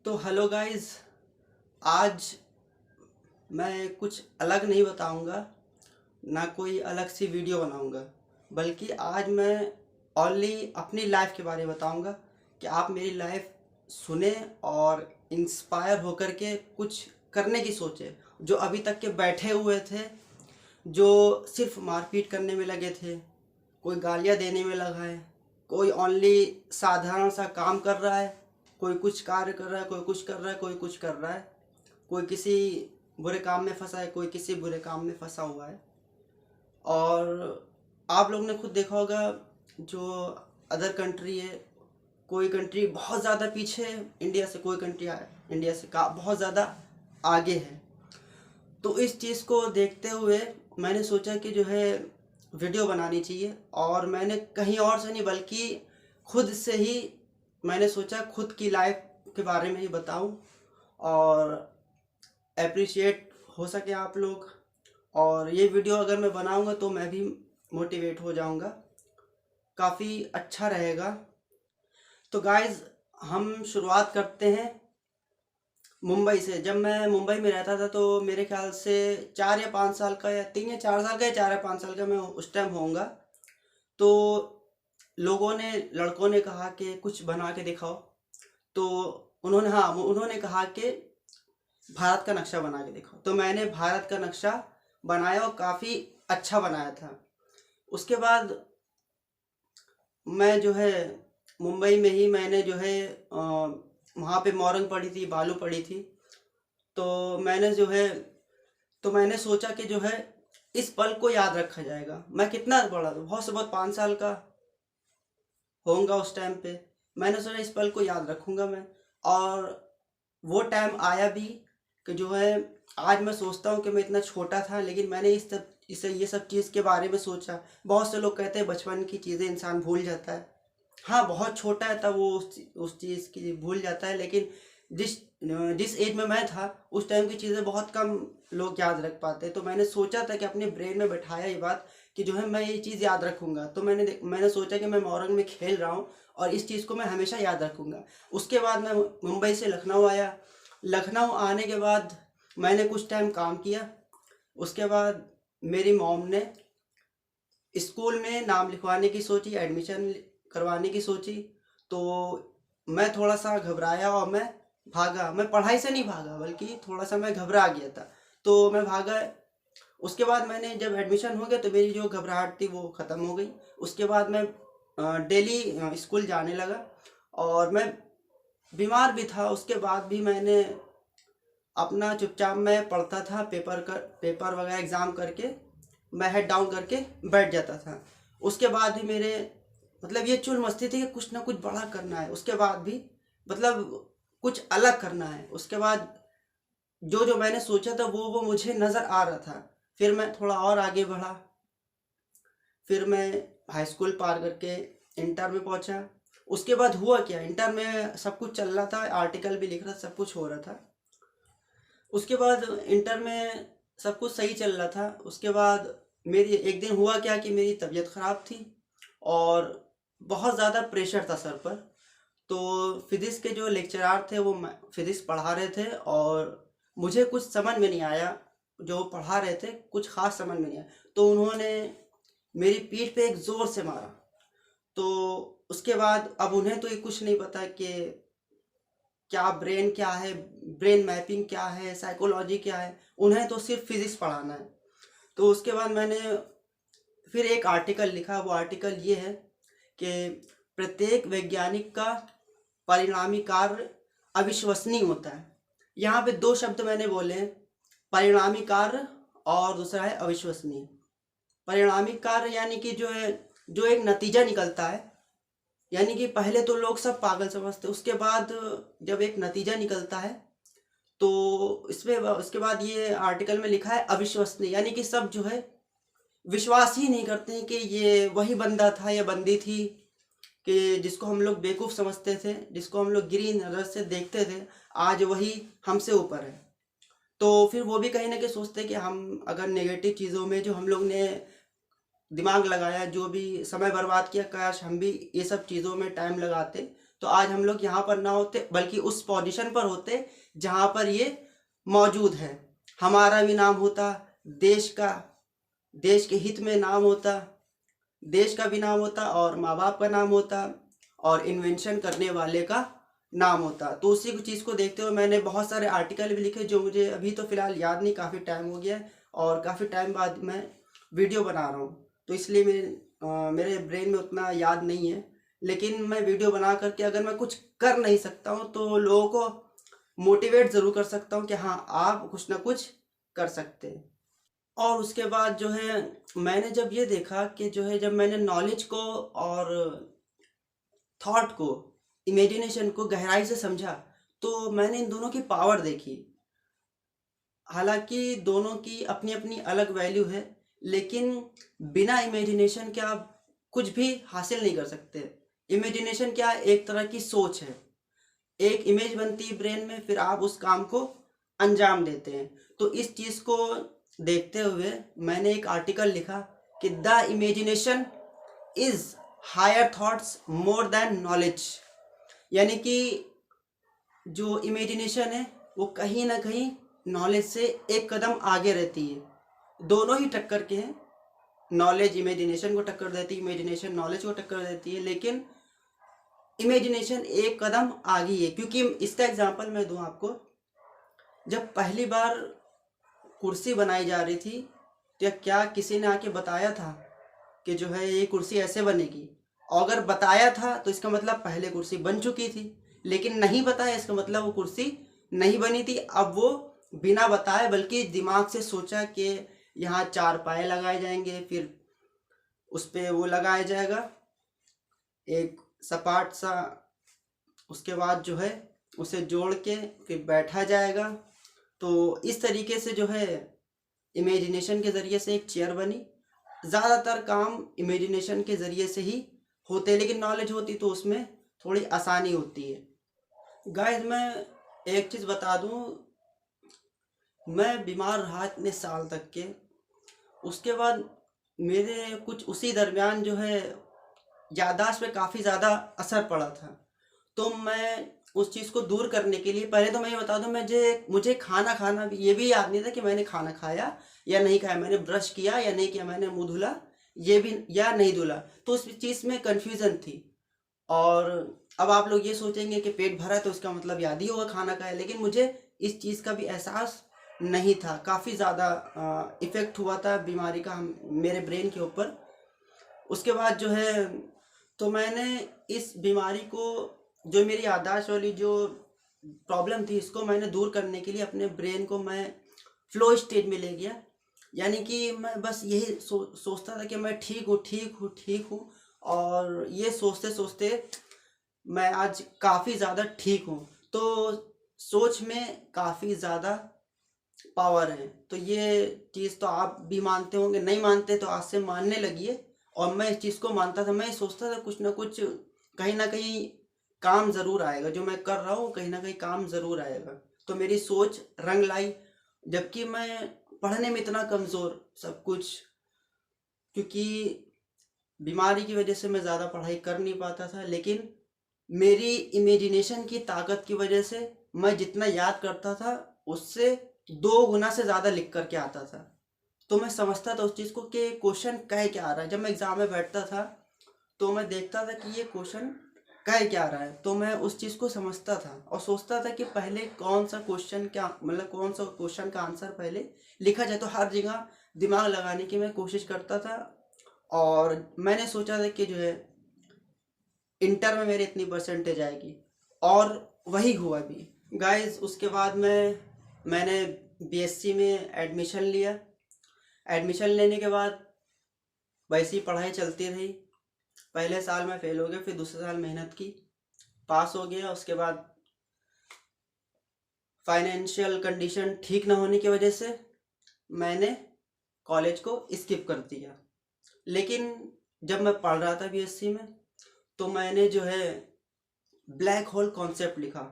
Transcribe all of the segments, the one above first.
तो hello guys. आज मैं कुछ अलग नहीं बताऊंगा, ना कोई अलग सी वीडियो बनाऊंगा, बल्कि आज मैं ओनली अपनी लाइफ के बारे में बताऊंगा कि आप मेरी लाइफ सुने और इंस्पायर होकर के कुछ करने की सोचे। जो अभी तक के बैठे हुए थे, जो सिर्फ मारपीट करने में लगे थे, कोई गालियाँ देने में लगा है, कोई ओनली साधारण सा काम कर रहा है, कोई कुछ कार्य कर रहा है, कोई कुछ कर रहा है, कोई कुछ कर रहा है, कोई किसी बुरे काम में फंसा है, कोई किसी बुरे काम में फंसा हुआ है। और आप लोग ने खुद देखा होगा, जो अदर कंट्री है, कोई कंट्री बहुत ज़्यादा पीछे है इंडिया से, कोई कंट्री इंडिया से का बहुत ज़्यादा आगे है। तो इस चीज़ को देखते हुए मैंने सोचा कि जो है वीडियो बनानी चाहिए, और मैंने कहीं और से नहीं बल्कि खुद से ही मैंने सोचा खुद की लाइफ के बारे में ही बताऊं, और अप्रिशिएट हो सके आप लोग। और ये वीडियो अगर मैं बनाऊंगा तो मैं भी मोटिवेट हो जाऊंगा, काफ़ी अच्छा रहेगा। तो गाइज़, हम शुरुआत करते हैं मुंबई से। जब मैं मुंबई में रहता था तो मेरे ख्याल से 4 या 5 साल का, या 3 या 4 साल का, या 4 या 5 साल का मैं उस टाइम होऊंगा। तो लोगों ने, लड़कों ने कहा कि कुछ बना के दिखाओ। तो उन्होंने कहा कि भारत का नक्शा बना के दिखाओ। तो मैंने भारत का नक्शा बनाया और काफ़ी अच्छा बनाया था। उसके बाद मैं जो है मुंबई में ही मैंने जो है वहाँ पे मोरंग पड़ी थी, बालू पड़ी थी। तो मैंने जो है तो मैंने सोचा कि जो है इस पल को याद रखा जाएगा। मैं कितना बड़ा था, बहुत से बहुत 5 साल का होऊंगा उस टाइम पे। मैंने सोचा इस पल को याद रखूंगा मैं। और वो टाइम आया भी कि जो है आज मैं सोचता हूँ कि मैं इतना छोटा था, लेकिन मैंने इसे ये सब चीज़ के बारे में सोचा। बहुत से लोग कहते हैं बचपन की चीज़ें इंसान भूल जाता है। हाँ, बहुत छोटा है तब वो उस चीज़ की भूल जाता है, लेकिन जिस जिस एज में मैं था उस टाइम की चीज़ें बहुत कम लोग याद रख पाते हैं। तो मैंने सोचा था कि अपने ब्रेन में बैठाया ये बात कि जो है मैं ये चीज़ याद रखूंगा। तो मैंने सोचा कि मैं मोरंग में खेल रहा हूँ और इस चीज़ को मैं हमेशा याद रखूंगा। उसके बाद मैं मुंबई से लखनऊ आया। लखनऊ आने के बाद मैंने कुछ टाइम काम किया। उसके बाद मेरी मॉम ने स्कूल में नाम लिखवाने की सोची, एडमिशन करवाने की सोची। तो मैं थोड़ा सा घबराया और मैं भागा। मैं पढ़ाई से नहीं भागा, बल्कि थोड़ा सा मैं घबरा गया था, तो मैं भागा। उसके बाद मैंने जब एडमिशन हो गया तो मेरी जो घबराहट थी वो ख़त्म हो गई। उसके बाद मैं डेली स्कूल जाने लगा, और मैं बीमार भी था। उसके बाद भी मैंने अपना चुपचाप मैं पढ़ता था, पेपर वगैरह एग्ज़ाम करके मैं हेड डाउन करके बैठ जाता था। उसके बाद भी मेरे मतलब ये चुल मस्ती थी कि कुछ ना कुछ बड़ा करना है। उसके बाद भी मतलब कुछ अलग करना है। उसके बाद जो जो मैंने सोचा था वो मुझे नज़र आ रहा था। फिर मैं थोड़ा और आगे बढ़ा। फिर मैं हाई स्कूल पार करके इंटर में पहुंचा। उसके बाद हुआ क्या, इंटर में सब कुछ चल रहा था, आर्टिकल भी लिख रहा था, सब कुछ हो रहा था। उसके बाद इंटर में सब कुछ सही चल रहा था। उसके बाद मेरी एक दिन हुआ क्या कि मेरी तबीयत ख़राब थी और बहुत ज़्यादा प्रेशर था सर पर। तो फिज़िक्स के जो लेक्चरार थे वो फिज़िक्स पढ़ा रहे थे, और मुझे कुछ समझ में नहीं आया। जो पढ़ा रहे थे कुछ ख़ास समझ में नहीं आया, तो उन्होंने मेरी पीठ पे एक ज़ोर से मारा। तो उसके बाद अब उन्हें तो ये कुछ नहीं पता कि क्या ब्रेन क्या है, ब्रेन मैपिंग क्या है, साइकोलॉजी क्या है। उन्हें तो सिर्फ फिजिक्स पढ़ाना है। तो उसके बाद मैंने फिर एक आर्टिकल लिखा। वो आर्टिकल ये है कि प्रत्येक वैज्ञानिक का परिणामी कार्य अविश्वसनीय होता है। यहाँ पे दो शब्द मैंने बोले हैं, परिणामी कार्य और दूसरा है अविश्वसनीय। परिणामी कार्य यानी कि जो है, जो एक नतीजा निकलता है। यानी कि पहले तो लोग सब पागल समझते, उसके बाद जब एक नतीजा निकलता है तो इसमें उसके बाद ये आर्टिकल में लिखा है अविश्वसनीय, यानी कि सब जो है विश्वास ही नहीं करते हैं कि ये वही बंदा था या बंदी थी कि जिसको हम लोग बेवकूफ़ समझते थे, जिसको हम लोग गिरी नज़र से देखते थे, आज वही हमसे ऊपर है। तो फिर वो भी कहीं ना कहीं सोचते हैं कि हम अगर नेगेटिव चीज़ों में जो हम लोग ने दिमाग लगाया, जो भी समय बर्बाद किया, काश हम भी ये सब चीज़ों में टाइम लगाते तो आज हम लोग यहाँ पर ना होते, बल्कि उस पोजीशन पर होते जहाँ पर ये मौजूद है। हमारा भी नाम होता, देश का, देश के हित में नाम होता, देश का भी नाम होता, और माँ बाप का नाम होता, और इन्वेंशन करने वाले का नाम होता। तो उसी को चीज़ को देखते हुए मैंने बहुत सारे आर्टिकल भी लिखे, जो मुझे अभी तो फ़िलहाल याद नहीं, काफ़ी टाइम हो गया है और काफ़ी टाइम बाद मैं वीडियो बना रहा हूँ, तो इसलिए मेरे ब्रेन में उतना याद नहीं है। लेकिन मैं वीडियो बना करके अगर मैं कुछ कर नहीं सकता हूँ तो लोगों को मोटिवेट ज़रूर कर सकता हूँ कि हाँ, आप कुछ ना कुछ कर सकते हैं। और उसके बाद जो है मैंने जब ये देखा कि जो है, जब मैंने नॉलेज को और थॉट को, इमेजिनेशन को गहराई से समझा, तो मैंने इन दोनों की पावर देखी। हालांकि दोनों की अपनी अपनी अलग वैल्यू है, लेकिन बिना इमेजिनेशन के आप कुछ भी हासिल नहीं कर सकते। इमेजिनेशन क्या है? एक तरह की सोच है, एक इमेज बनती है ब्रेन में, फिर आप उस काम को अंजाम देते हैं। तो इस चीज़ को देखते हुए मैंने एक आर्टिकल लिखा कि the imagination is higher thoughts more than knowledge. यानी कि जो इमेजिनेशन है वो कहीं ना कहीं नॉलेज से एक कदम आगे रहती है। दोनों ही टक्कर के हैं, नॉलेज इमेजिनेशन को टक्कर देती है, इमेजिनेशन नॉलेज को टक्कर देती है, लेकिन इमेजिनेशन एक कदम आगे है। क्योंकि इसका एग्जांपल मैं दूं आपको, जब पहली बार कुर्सी बनाई जा रही थी तो क्या किसी ने आके बताया था कि जो है ये कुर्सी ऐसे बनेगी? और अगर बताया था तो इसका मतलब पहले कुर्सी बन चुकी थी, लेकिन नहीं बताया इसका मतलब वो कुर्सी नहीं बनी थी। अब वो बिना बताए बल्कि दिमाग से सोचा कि यहाँ 4 पाए लगाए जाएंगे, फिर उस पर वो लगाया जाएगा एक सपाट सा, उसके बाद जो है उसे जोड़ के फिर बैठा जाएगा। तो इस तरीके से जो है इमेजिनेशन के ज़रिए से एक चेयर बनी। ज़्यादातर काम इमेजिनेशन के ज़रिए से ही होते हैं, लेकिन नॉलेज होती तो उसमें थोड़ी आसानी होती है। गाइस, मैं एक चीज़ बता दूं, मैं बीमार रहा इतने साल तक के, उसके बाद मेरे कुछ उसी दरमियान जो है याददाश्त पे काफ़ी ज़्यादा असर पड़ा था। तो मैं उस चीज़ को दूर करने के लिए, पहले तो मैं ये बता दूं, मुझे खाना खाना भी, ये भी याद नहीं था कि मैंने खाना खाया या नहीं खाया, मैंने ब्रश किया या नहीं किया, मैंने मुंह धुला ये भी या नहीं धुला। तो उस चीज़ में कन्फ्यूज़न थी। और अब आप लोग ये सोचेंगे कि पेट भरा है तो उसका मतलब याद ही होगा खाना खाया, लेकिन मुझे इस चीज़ का भी एहसास नहीं था। काफ़ी ज़्यादा इफ़ेक्ट हुआ था बीमारी का मेरे ब्रेन के ऊपर। उसके बाद जो है, तो मैंने इस बीमारी को, जो मेरी याददाश्त वाली जो प्रॉब्लम थी, इसको मैंने दूर करने के लिए अपने ब्रेन को मैं फ्लो स्टेज में ले गया। यानी कि मैं बस यही सोचता था कि मैं ठीक हूँ, ठीक हूँ, ठीक हूँ। और ये सोचते सोचते मैं आज काफ़ी ज़्यादा ठीक हूँ। तो सोच में काफ़ी ज़्यादा पावर है। तो ये चीज़ तो आप भी मानते होंगे, नहीं मानते तो आज से मानने लगिए। और मैं इस चीज़ को मानता था, मैं सोचता था कुछ ना कुछ, कहीं ना कहीं काम ज़रूर आएगा, जो मैं कर रहा हूँ कहीं ना कहीं काम ज़रूर आएगा। तो मेरी सोच रंग लाई। जबकि मैं पढ़ने में इतना कमज़ोर, सब कुछ, क्योंकि बीमारी की वजह से मैं ज़्यादा पढ़ाई कर नहीं पाता था, लेकिन मेरी इमेजिनेशन की ताकत की वजह से मैं जितना याद करता था उससे 2 गुना से ज़्यादा लिख करके आता था। तो मैं समझता था उस चीज़ को कि क्वेश्चन कह क्या आ रहा है। जब मैं एग्ज़ाम में बैठता था तो मैं देखता था कि ये क्वेश्चन कह क्या रहा है, तो मैं उस चीज़ को समझता था और सोचता था कि पहले कौन सा क्वेश्चन, क्या मतलब कौन सा क्वेश्चन का आंसर पहले लिखा जाए। तो हर जगह दिमाग लगाने की मैं कोशिश करता था। और मैंने सोचा था कि जो है इंटर में मेरी इतनी परसेंटेज आएगी, और वही हुआ भी गाइस। उसके बाद मैंने बीएससी में एडमिशन लिया। एडमिशन लेने के बाद वैसी पढ़ाई चलती रही। पहले साल में फेल हो गया, फिर दूसरे साल मेहनत की, पास हो गया। उसके बाद फाइनेंशियल कंडीशन ठीक ना होने की वजह से मैंने कॉलेज को स्किप कर दिया। लेकिन जब मैं पढ़ रहा था बीएससी में, तो मैंने जो है ब्लैक होल कॉन्सेप्ट लिखा।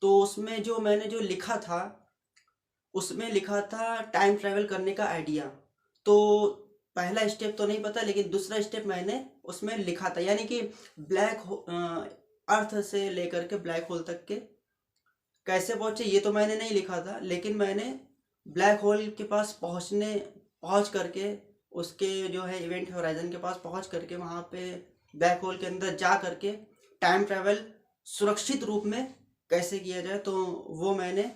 तो उसमें जो मैंने जो लिखा था, उसमें लिखा था टाइम ट्रैवल करने का आइडिया। तो पहला स्टेप तो नहीं पता, लेकिन दूसरा स्टेप मैंने उसमें लिखा था। यानी कि ब्लैक अर्थ से लेकर के ब्लैक होल तक के कैसे पहुंचे ये तो मैंने नहीं लिखा था, लेकिन मैंने ब्लैक होल के पास पहुंच करके उसके जो है इवेंट होराइजन के पास पहुंच करके वहाँ पे ब्लैक होल के अंदर जा करके टाइम ट्रैवल सुरक्षित रूप में कैसे किया जाए, तो वो मैंने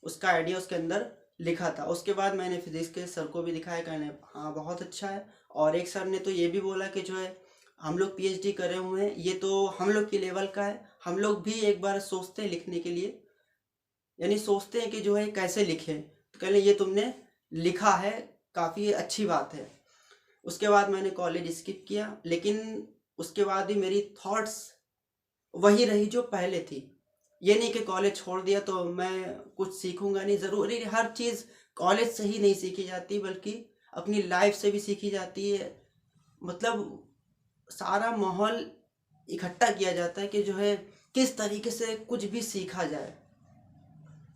उसका आइडिया उसके अंदर लिखा था। उसके बाद मैंने फिजिक्स के सर को भी दिखाया, कहने हाँ बहुत अच्छा है। और एक सर ने तो ये भी बोला कि जो है हम लोग पीएचडी करे हुए हैं, ये तो हम लोग की लेवल का है, हम लोग भी एक बार सोचते हैं लिखने के लिए, यानी सोचते हैं कि जो है कैसे लिखें। तो कह लें ये तुमने लिखा है, काफ़ी अच्छी बात है। उसके बाद मैंने कॉलेज स्किप किया, लेकिन उसके बाद भी मेरी थॉट्स वही रही जो पहले थी। ये नहीं कि कॉलेज छोड़ दिया तो मैं कुछ सीखूंगा नहीं, ज़रूरी हर चीज़ कॉलेज से ही नहीं सीखी जाती, बल्कि अपनी लाइफ से भी सीखी जाती है। मतलब सारा माहौल इकट्ठा किया जाता है कि जो है किस तरीके से कुछ भी सीखा जाए।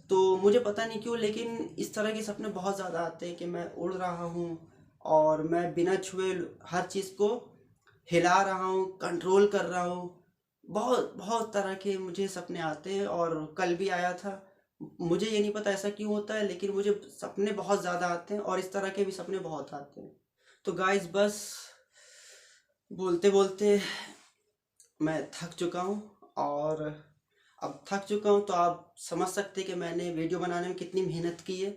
तो मुझे पता नहीं क्यों, लेकिन इस तरह के सपने बहुत ज़्यादा आते हैं कि मैं उड़ रहा हूँ और मैं बिना छुए हर चीज़ को हिला रहा हूँ, कंट्रोल कर रहा हूँ। बहुत बहुत तरह के मुझे सपने आते हैं, और कल भी आया था। मुझे ये नहीं पता ऐसा क्यों होता है, लेकिन मुझे सपने बहुत ज़्यादा आते हैं और इस तरह के भी सपने बहुत आते हैं। तो गाइस बस बोलते बोलते मैं थक चुका हूँ, और अब थक चुका हूँ तो आप समझ सकते हैं कि मैंने वीडियो बनाने में कितनी मेहनत की है।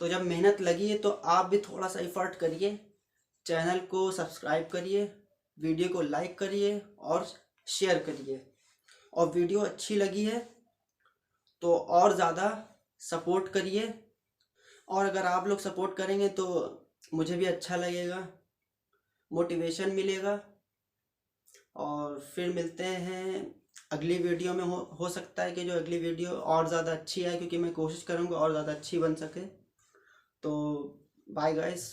तो जब मेहनत लगी है तो आप भी थोड़ा सा एफर्ट करिए, चैनल को सब्सक्राइब करिए, वीडियो को लाइक करिए और शेयर करिए। और वीडियो अच्छी लगी है तो और ज़्यादा सपोर्ट करिए, और अगर आप लोग सपोर्ट करेंगे तो मुझे भी अच्छा लगेगा, मोटिवेशन मिलेगा। और फिर मिलते हैं अगली वीडियो में। हो सकता है कि जो अगली वीडियो और ज़्यादा अच्छी है, क्योंकि मैं कोशिश करूँगा और ज़्यादा अच्छी बन सके। तो बाय गाइस।